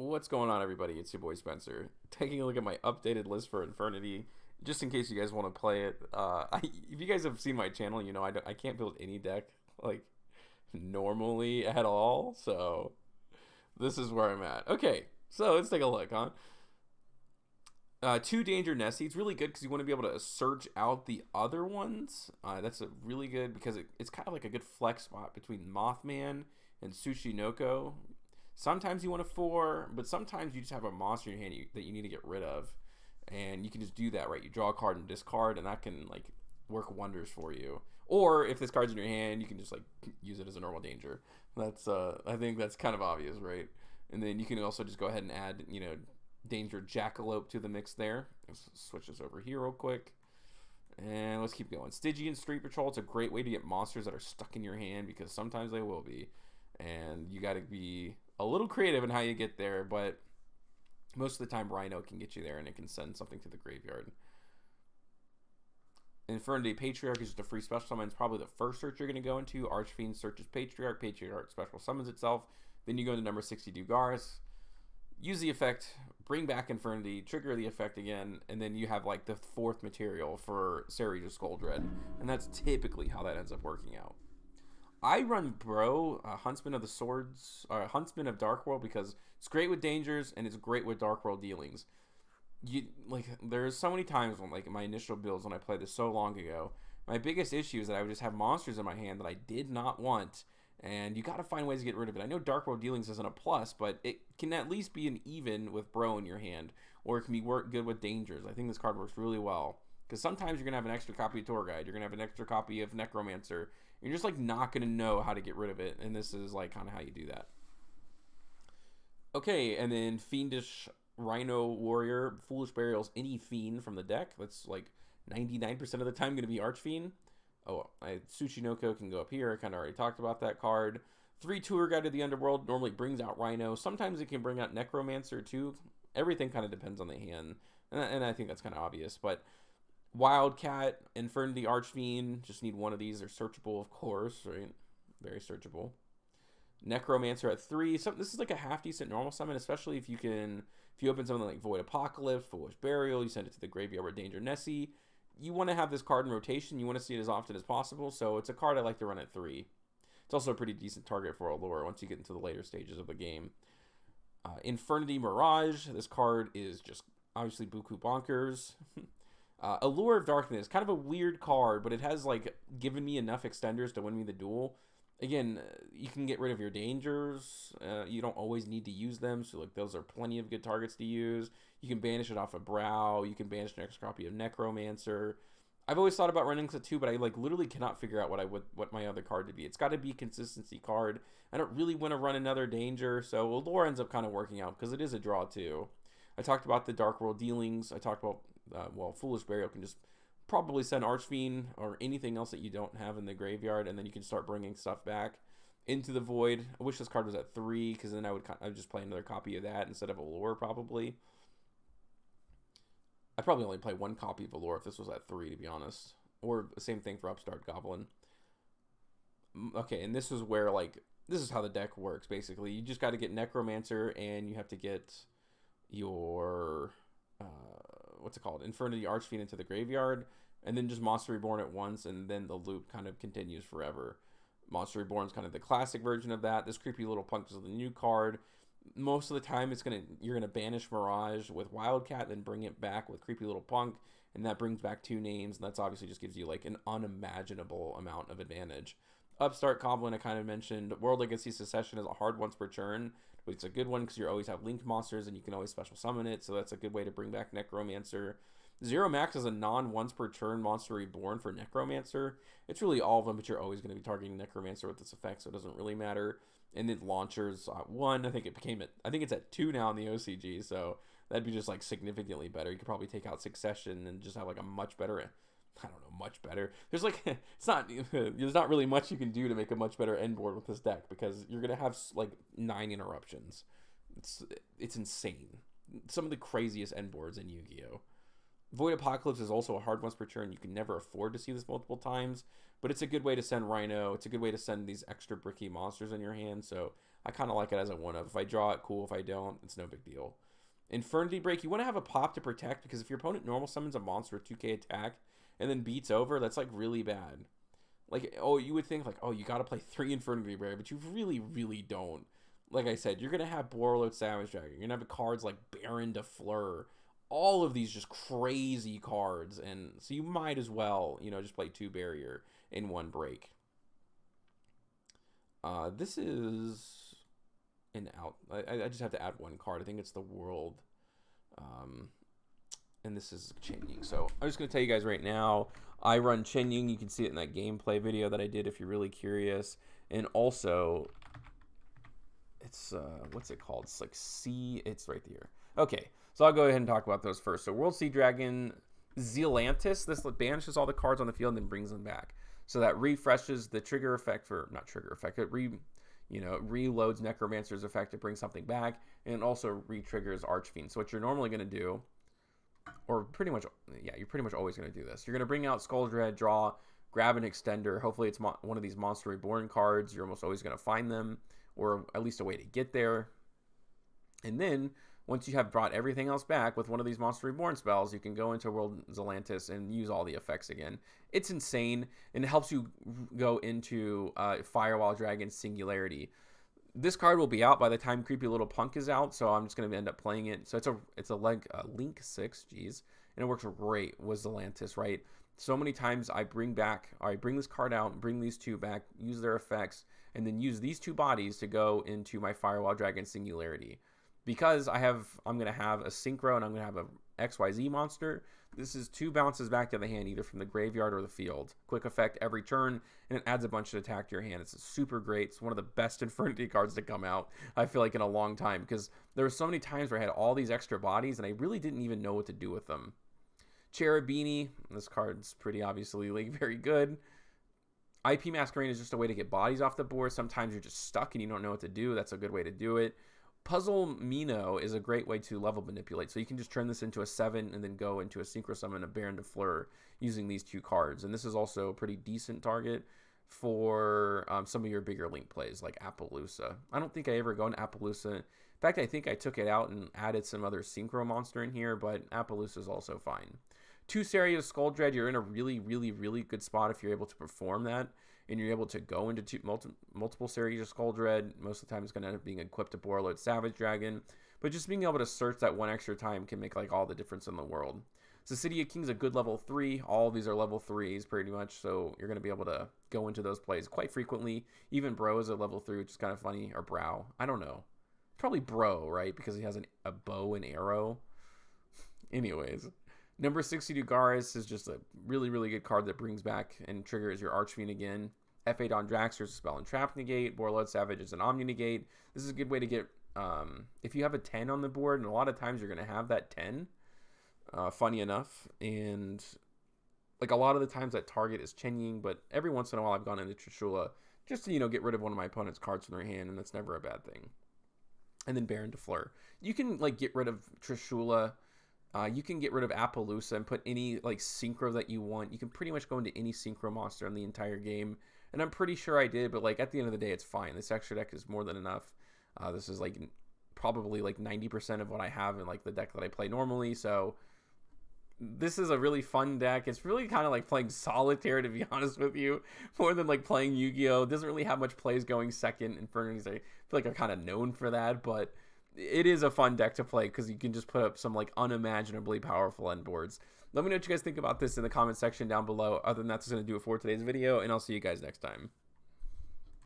What's going on, everybody? It's your boy Spencer. Taking a look at my updated list for Infernity, just in case you guys want to play it. If you guys have seen my channel, you know I can't build any deck like normally at all. So this is where I'm at. Okay, so let's take a look, huh? Two Danger Nessie. It's really good because you want to be able to search out the other ones. That's a really good because it's kind of like a good flex spot between Mothman and Tsushinoko. Sometimes you want a 4, but sometimes you just have a monster in your hand that you need to get rid of. And you can just do that, right? You draw a card and discard, and that can, like, work wonders for you. Or, if this card's in your hand, you can just, like, use it as a normal danger. That's, I think that's kind of obvious, right? And then you can also just go ahead and add, you know, Danger Jackalope to the mix there. Let's switch this over here real quick. And let's keep going. Stygian Street Patrol. It's a great way to get monsters that are stuck in your hand, because sometimes they will be. And you got to be a little creative in how you get there, but most of the time Rhino can get you there and it can send something to the graveyard. Infernity Patriarch is just a free special summon. It's probably the first search you're going to go into. Archfiend searches Patriarch. Patriarch special summons itself. Then you go to number 62 Garth. Use the effect, bring back Infernity, trigger the effect again, and then you have like the 4th material for Serrage's Skuldred. And that's typically how that ends up working out. I run Huntsman of the Swords, Huntsman of Dark World, because it's great with dangers and it's great with Dark World dealings. There's so many times when, like, my initial builds when I played this so long ago, my biggest issue is that I would just have monsters in my hand that I did not want, and you got to find ways to get rid of it. I know Dark World dealings isn't a plus, but it can at least be an even with Bro in your hand, or it can be good with dangers. I think this card works really well, because sometimes you're gonna have an extra copy of Tour Guide, you're gonna have an extra copy of Necromancer. You're just, like, not going to know how to get rid of it, and this is, like, kind of how you do that. Okay, and then Fiendish Rhino Warrior. Foolish Burial's any fiend from the deck. That's, like, 99% of the time going to be Archfiend. Oh, Tsushinoko can go up here. I kind of already talked about that card. 3 Tour Guide to the Underworld normally brings out Rhino. Sometimes it can bring out Necromancer, too. Everything kind of depends on the hand, and I think that's kind of obvious, but Wildcat, Infernity Archfiend, just need one of these. They're searchable, of course, right? Very searchable. Necromancer at 3. This is like a half-decent normal summon, especially if you open something like Void Apocalypse, Foolish Burial, you send it to the graveyard with Danger Nessie. You want to have this card in rotation. You want to see it as often as possible, so it's a card I like to run at 3. It's also a pretty decent target for Allure once you get into the later stages of the game. Infernity Mirage. This card is just obviously buku bonkers. Allure of Darkness, kind of a weird card, but it has, like, given me enough extenders to win me the duel. Again, you can get rid of your dangers. You don't always need to use them, so, like, those are plenty of good targets to use. You can banish it off of Brow. You can banish an extra copy of Necromancer. I've always thought about running this too, but I, like, literally cannot figure out what my other card to be. It's got to be a consistency card. I don't really want to run another danger, so Allure ends up kind of working out because it is a draw too. I talked about the Dark World dealings. I talked about Foolish Burial can just probably send Archfiend or anything else that you don't have in the graveyard, and then you can start bringing stuff back into the Void. I wish this card was at 3, because then I would just play another copy of that instead of Allure, probably. I'd probably only play 1 copy of Allure if this was at 3, to be honest. Or the same thing for Upstart Goblin. Okay, and this is where, like, this is how the deck works, basically. You just got to get Necromancer, and you have to get your what's it called? Infernity Archfiend into the graveyard, and then just Monster Reborn at once, and then the loop kind of continues forever. Monster Reborn is kind of the classic version of that. This creepy little punk is the new card. Most of the time, you're gonna banish Mirage with Wildcat, then bring it back with creepy little punk, and that brings back 2 names, and that's obviously just gives you, like, an unimaginable amount of advantage. Upstart Goblin, I kind of mentioned. World Legacy Secession is a hard once per turn, but it's a good one because you always have linked monsters and you can always special summon it, so that's a good way to bring back Necromancer. Zero Max is a non-once per turn Monster Reborn for Necromancer. It's really all of them, but you're always going to be targeting Necromancer with this effect, so it doesn't really matter. And then Launchers, 1, I think it's at 2 now in the OCG, so that'd be just, like, significantly better. You could probably take out Succession and just have, like, a much better, I don't know, much better. There's, like, there's not really much you can do to make a much better end board with this deck, because you're going to have, like, 9 interruptions. It's insane. Some of the craziest end boards in Yu-Gi-Oh! Void Apocalypse is also a hard once per turn. You can never afford to see this multiple times, but it's a good way to send Rhino. It's a good way to send these extra bricky monsters in your hand, so I kind of like it as a 1-of. If I draw it, cool. If I don't, it's no big deal. Infernity Break, you want to have a pop to protect, because if your opponent normal summons a monster with 2k attack and then beats over, that's like really bad. Like, oh, you would think like, oh, you got to play 3 Infernity Barrier, but you really, really don't. Like I said, you're going to have Borreload Savage Dragon. You're going to have cards like Baronne De Fleur. All of these just crazy cards. And so you might as well, you know, just play 2 Barrier in 1 break. This is an out. I just have to add 1 card. I think it's the World. And this is Chen Ying. So I'm just going to tell you guys right now, I run Chen Ying. You can see it in that gameplay video that I did if you're really curious. And also, it's, what's it called? It's like it's right here. Okay, so I'll go ahead and talk about those first. So Worldsea Dragon Zelantis, this banishes all the cards on the field and then brings them back. So that refreshes the trigger effect for, not trigger effect, it reloads Necromancer's effect to bring something back, and it also re-triggers Archfiend. So what you're normally going to do, or pretty much, yeah, you're pretty much always going to do this. You're going to bring out Skull Dread, draw, grab an extender. Hopefully it's one of these Monster Reborn cards. You're almost always going to find them, or at least a way to get there. And then, once you have brought everything else back with one of these Monster Reborn spells, you can go into World Zelantis and use all the effects again. It's insane, and it helps you go into Firewall Dragon Singularity. This card will be out by the time Creepy Little Punk is out, so I'm just going to end up playing it. So it's a Link 6, geez, and it works great with Zelantis, right? So many times I bring this card out, bring these 2 back, use their effects, and then use these 2 bodies to go into my Firewall Dragon Singularity. Because I'm going to have a sycnhro and I'm going to have a XYZ monster, this is 2 bounces back to the hand, either from the graveyard or the field. Quick effect every turn, and it adds a bunch of attack to your hand. It's super great. It's one of the best Infernity cards to come out, I feel like, in a long time, because there were so many times where I had all these extra bodies, and I really didn't even know what to do with them. Cherubini, this card's pretty obviously like very good. IP Masquerade is just a way to get bodies off the board. Sometimes you're just stuck and you don't know what to do. That's a good way to do it. Puzzle Mino is a great way to level manipulate. So you can just turn this into a 7 and then go into a Synchro Summon of Baronne De Fleur using these 2 cards. And this is also a pretty decent target for some of your bigger Link plays like Appaloosa. I don't think I ever go into Appaloosa. In fact, I think I took it out and added some other Synchro monster in here, but Appaloosa is also fine. 2 Series Skull Dread, you're in a really, really, really good spot if you're able to perform that. And you're able to go into multiple series of Skull Dread. Most of the time it's going to end up being equipped to Borreload Savage Dragon. But just being able to search that 1 extra time can make like all the difference in the world. So City of Kings is a good level 3. All of these are level 3s pretty much. So you're going to be able to go into those plays quite frequently. Even Bro is a level 3, which is kind of funny. Or Brow. I don't know. Probably Bro, right? Because he has a bow and arrow. Anyways. Number 62 Garis is just a really, really good card that brings back and triggers your Archfiend again. F8 on Draxter is a spell and trap negate. Borreload Savage is an Omni negate. This is a good way to get, if you have a 10 on the board, and a lot of times you're going to have that 10, funny enough. And like a lot of the times that target is Chen Ying, but every once in a while I've gone into Trishula just to, get rid of one of my opponent's cards from their hand, and that's never a bad thing. And then Baronne De Fleur. You can like get rid of Trishula. You can get rid of Appaloosa and put any like Synchro that you want. You can pretty much go into any Synchro monster in the entire game. And I'm pretty sure I did, but like at the end of the day, it's fine. This extra deck is more than enough. This is like probably like 90% of what I have in like the deck that I play normally. So this is a really fun deck. It's really kind of like playing solitaire, to be honest with you, more than like playing Yu-Gi-Oh! It doesn't really have much plays going second. Infernities, I feel like are kind of known for that, but it is a fun deck to play because you can just put up some like unimaginably powerful end boards. Let me know what you guys think about this in the comment section down below. Other than that, that's going to do it for today's video, and I'll see you guys next time.